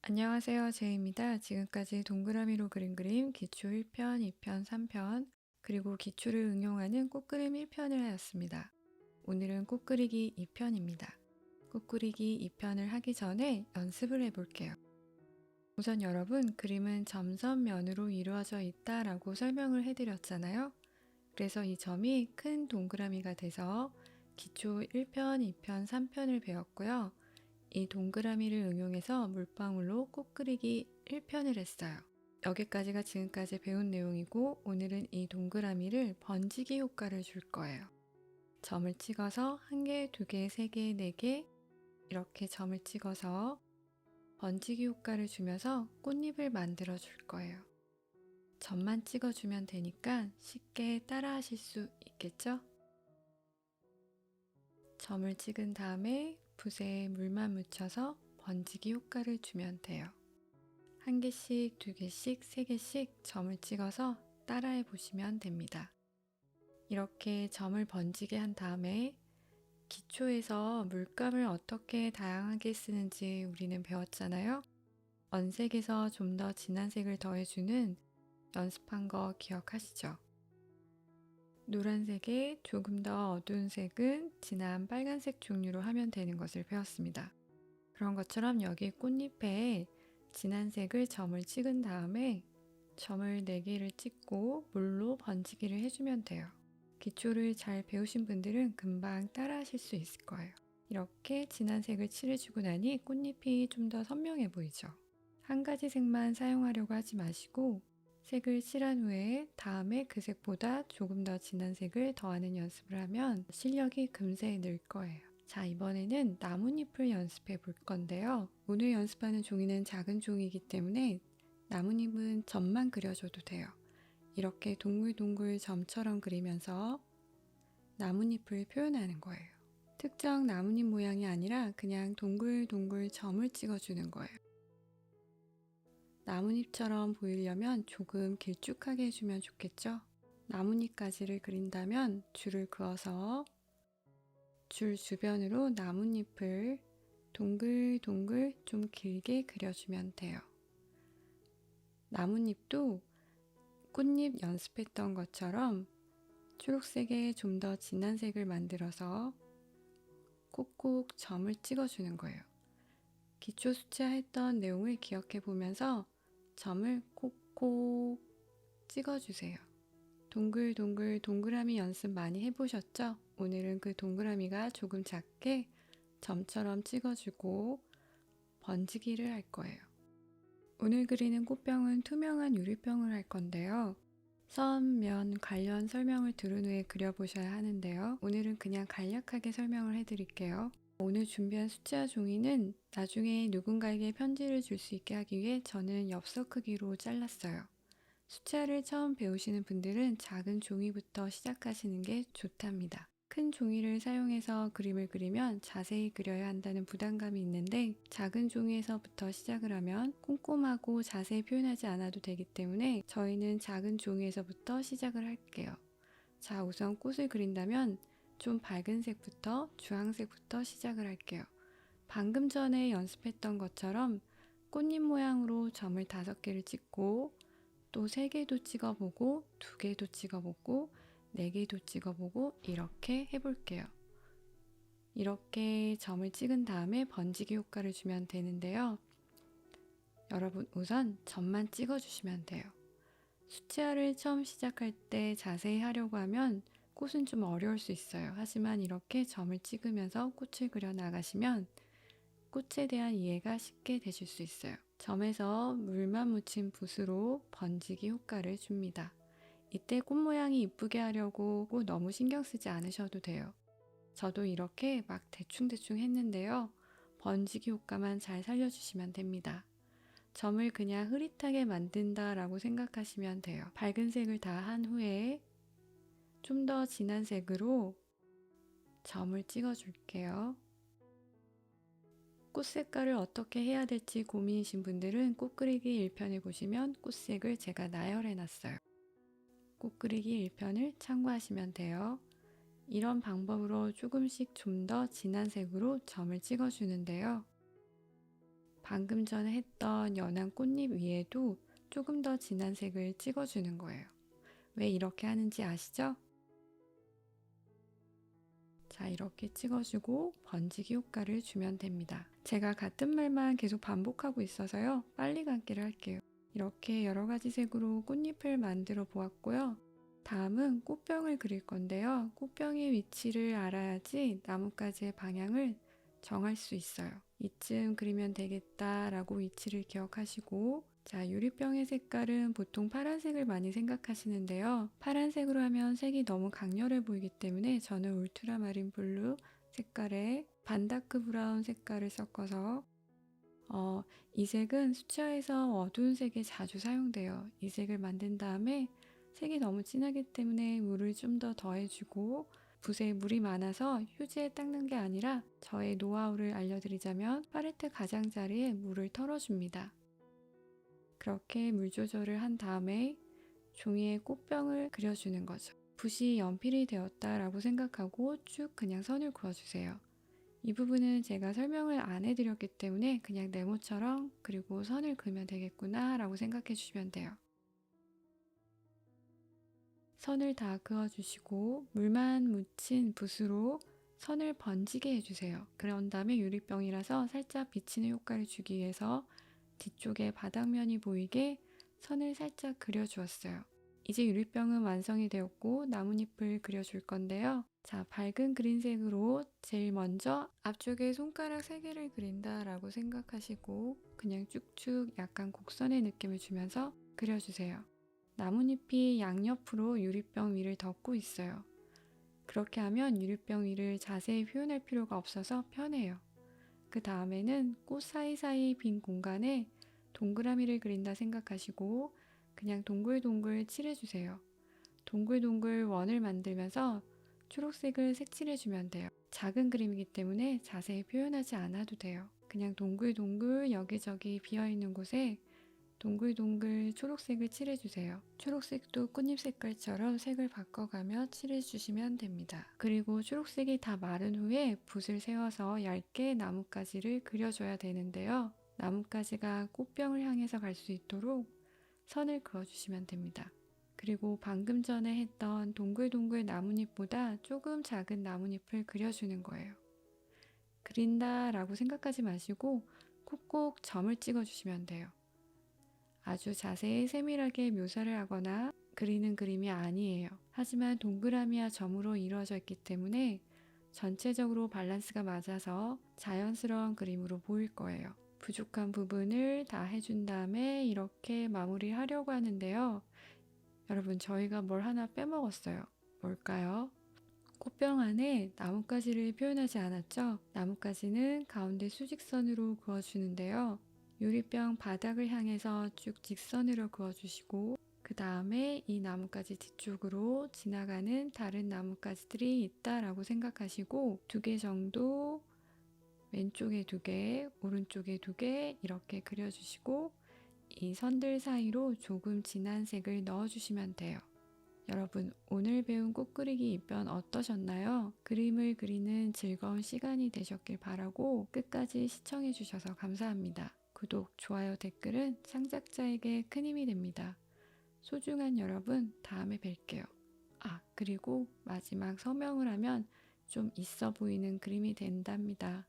안녕하세요. 제이입니다. 지금까지 동그라미로 그린 그림 기초 1편, 2편, 3편, 그리고 기초를 응용하는 꽃그림 1편을 하였습니다. 오늘은 꽃그리기 2편입니다. 꽃그리기 2편을 하기 전에 연습을 해볼게요. 우선 여러분, 그림은 점선면으로 이루어져 있다라고 설명을 해드렸잖아요. 그래서 이 점이 큰 동그라미가 돼서 기초 1편, 2편, 3편을 배웠고요. 이 동그라미를 응용해서 물방울로 꽃 그리기 1편을 했어요. 여기까지가 지금까지 배운 내용이고 오늘은 이 동그라미를 번지기 효과를 줄 거예요. 점을 찍어서 1개, 2개, 3개, 4개 이렇게 점을 찍어서 번지기 효과를 주면서 꽃잎을 만들어 줄 거예요. 점만 찍어주면 되니까 쉽게 따라 하실 수 있겠죠? 점을 찍은 다음에 붓에 물만 묻혀서 번지기 효과를 주면 돼요. 1개씩, 2개씩, 3개씩 점을 찍어서 따라해 보시면 됩니다. 이렇게 점을 번지게 한 다음에 기초에서 물감을 어떻게 다양하게 쓰는지 우리는 배웠잖아요. 원색에서 좀 더 진한 색을 더해주는 연습한 거 기억하시죠? 노란색에 조금 더 어두운 색은 진한 빨간색 종류로 하면 되는 것을 배웠습니다. 그런 것처럼 여기 꽃잎에 진한 색을 점을 찍은 다음에 점을 4개를 찍고 물로 번지기를 해주면 돼요. 기초를 잘 배우신 분들은 금방 따라 하실 수 있을 거예요. 이렇게 진한 색을 칠해주고 나니 꽃잎이 좀 더 선명해 보이죠? 한 가지 색만 사용하려고 하지 마시고 색을 칠한 후에 다음에 그 색보다 조금 더 진한 색을 더하는 연습을 하면 실력이 금세 늘 거예요. 자, 이번에는 나뭇잎을 연습해 볼 건데요. 오늘 연습하는 종이는 작은 종이기 때문에 나뭇잎은 점만 그려줘도 돼요. 이렇게 동글동글 점처럼 그리면서 나뭇잎을 표현하는 거예요. 특정 나뭇잎 모양이 아니라 그냥 동글동글 점을 찍어주는 거예요. 나뭇잎처럼 보이려면 조금 길쭉하게 해주면 좋겠죠? 나뭇잎가지를 그린다면 줄을 그어서 줄 주변으로 나뭇잎을 동글동글 좀 길게 그려주면 돼요. 나뭇잎도 꽃잎 연습했던 것처럼 초록색에 좀 더 진한 색을 만들어서 꼭꼭 점을 찍어주는 거예요. 기초 수채했던 내용을 기억해 보면서 점을 콕콕 찍어주세요. 동글동글 동그라미 연습 많이 해보셨죠? 오늘은 그 동그라미가 조금 작게 점처럼 찍어주고 번지기를 할 거예요. 오늘 그리는 꽃병은 투명한 유리병을 할 건데요. 선, 면, 관련 설명을 들은 후에 그려보셔야 하는데요. 오늘은 그냥 간략하게 설명을 해드릴게요. 오늘 준비한 수채화 종이는 나중에 누군가에게 편지를 줄 수 있게 하기 위해 저는 엽서 크기로 잘랐어요. 수채화를 처음 배우시는 분들은 작은 종이부터 시작하시는 게 좋답니다. 큰 종이를 사용해서 그림을 그리면 자세히 그려야 한다는 부담감이 있는데 작은 종이에서부터 시작을 하면 꼼꼼하고 자세히 표현하지 않아도 되기 때문에 저희는 작은 종이에서부터 시작을 할게요. 자, 우선 꽃을 그린다면 좀 밝은 색부터 주황색부터 시작을 할게요. 방금 전에 연습했던 것처럼 꽃잎 모양으로 점을 5개를 찍고 또 3개도 찍어보고 2개도 찍어보고 4개도 찍어보고 이렇게 해볼게요. 이렇게 점을 찍은 다음에 번지기 효과를 주면 되는데요. 여러분 우선 점만 찍어주시면 돼요. 수채화를 처음 시작할 때 자세히 하려고 하면 꽃은 좀 어려울 수 있어요. 하지만 이렇게 점을 찍으면서 꽃을 그려 나가시면 꽃에 대한 이해가 쉽게 되실 수 있어요. 점에서 물만 묻힌 붓으로 번지기 효과를 줍니다. 이때 꽃 모양이 이쁘게 하려고 꼭 너무 신경 쓰지 않으셔도 돼요. 저도 이렇게 막 대충대충 했는데요. 번지기 효과만 잘 살려주시면 됩니다. 점을 그냥 흐릿하게 만든다 라고 생각하시면 돼요. 밝은 색을 다 한 후에 좀 더 진한 색으로 점을 찍어 줄게요. 꽃 색깔을 어떻게 해야 될지 고민이신 분들은 꽃그리기 1편에 보시면 꽃색을 제가 나열해 놨어요. 꽃그리기 1편을 참고하시면 돼요. 이런 방법으로 조금씩 좀 더 진한 색으로 점을 찍어 주는데요. 방금 전에 했던 연한 꽃잎 위에도 조금 더 진한 색을 찍어주는 거예요. 왜 이렇게 하는지 아시죠? 자, 이렇게 찍어주고 번지기 효과를 주면 됩니다. 제가 같은 말만 계속 반복하고 있어서요. 빨리 감기를 할게요. 이렇게 여러 가지 색으로 꽃잎을 만들어 보았고요. 다음은 꽃병을 그릴 건데요. 꽃병의 위치를 알아야지 나뭇가지의 방향을 정할 수 있어요. 이쯤 그리면 되겠다라고 위치를 기억하시고, 자, 유리병의 색깔은 보통 파란색을 많이 생각하시는데요. 파란색으로 하면 색이 너무 강렬해 보이기 때문에 저는 울트라마린 블루 색깔에 반다크 브라운 색깔을 섞어서 이 색은 수채화에서 어두운 색에 자주 사용돼요. 이 색을 만든 다음에 색이 너무 진하기 때문에 물을 좀 더 더해주고, 붓에 물이 많아서 휴지에 닦는 게 아니라 저의 노하우를 알려드리자면 팔레트 가장자리에 물을 털어줍니다. 그렇게 물 조절을 한 다음에 종이에 꽃병을 그려주는 거죠. 붓이 연필이 되었다라고 생각하고 쭉 그냥 선을 그어주세요. 이 부분은 제가 설명을 안 해드렸기 때문에 그냥 네모처럼 그리고 선을 그으면 되겠구나 라고 생각해 주시면 돼요. 선을 다 그어주시고 물만 묻힌 붓으로 선을 번지게 해주세요. 그런 다음에 유리병이라서 살짝 비치는 효과를 주기 위해서 뒤쪽에 바닥면이 보이게 선을 살짝 그려주었어요. 이제 유리병은 완성이 되었고 나뭇잎을 그려줄 건데요. 자, 밝은 그린색으로 제일 먼저 앞쪽에 손가락 3개를 그린다 라고 생각하시고 그냥 쭉쭉 약간 곡선의 느낌을 주면서 그려주세요. 나뭇잎이 양옆으로 유리병 위를 덮고 있어요. 그렇게 하면 유리병 위를 자세히 표현할 필요가 없어서 편해요. 그 다음에는 꽃 사이사이 빈 공간에 동그라미를 그린다 생각하시고 그냥 동글동글 칠해주세요. 동글동글 원을 만들면서 초록색을 색칠해주면 돼요. 작은 그림이기 때문에 자세히 표현하지 않아도 돼요. 그냥 동글동글 여기저기 비어있는 곳에 동글동글 초록색을 칠해주세요. 초록색도 꽃잎 색깔처럼 색을 바꿔가며 칠해주시면 됩니다. 그리고 초록색이 다 마른 후에 붓을 세워서 얇게 나뭇가지를 그려줘야 되는데요. 나뭇가지가 꽃병을 향해서 갈 수 있도록 선을 그어주시면 됩니다. 그리고 방금 전에 했던 동글동글 나뭇잎보다 조금 작은 나뭇잎을 그려주는 거예요. 그린다 라고 생각하지 마시고 콕콕 점을 찍어주시면 돼요. 아주 자세히 세밀하게 묘사를 하거나 그리는 그림이 아니에요. 하지만 동그라미와 점으로 이루어져 있기 때문에 전체적으로 밸런스가 맞아서 자연스러운 그림으로 보일 거예요. 부족한 부분을 다 해준 다음에 이렇게 마무리하려고 하는데요. 여러분, 저희가 뭘 하나 빼먹었어요. 뭘까요? 꽃병 안에 나뭇가지를 표현하지 않았죠? 나뭇가지는 가운데 수직선으로 그어주는데요. 유리병 바닥을 향해서 쭉 직선으로 그어주시고 그 다음에 이 나뭇가지 뒤쪽으로 지나가는 다른 나뭇가지들이 있다라고 생각하시고 2개 정도 왼쪽에 2개, 오른쪽에 2개 이렇게 그려주시고 이 선들 사이로 조금 진한 색을 넣어주시면 돼요. 여러분, 오늘 배운 꽃그리기 입변 어떠셨나요? 그림을 그리는 즐거운 시간이 되셨길 바라고 끝까지 시청해주셔서 감사합니다. 구독, 좋아요, 댓글은 창작자에게 큰 힘이 됩니다. 소중한 여러분, 다음에 뵐게요. 그리고 마지막 서명을 하면 좀 있어 보이는 그림이 된답니다.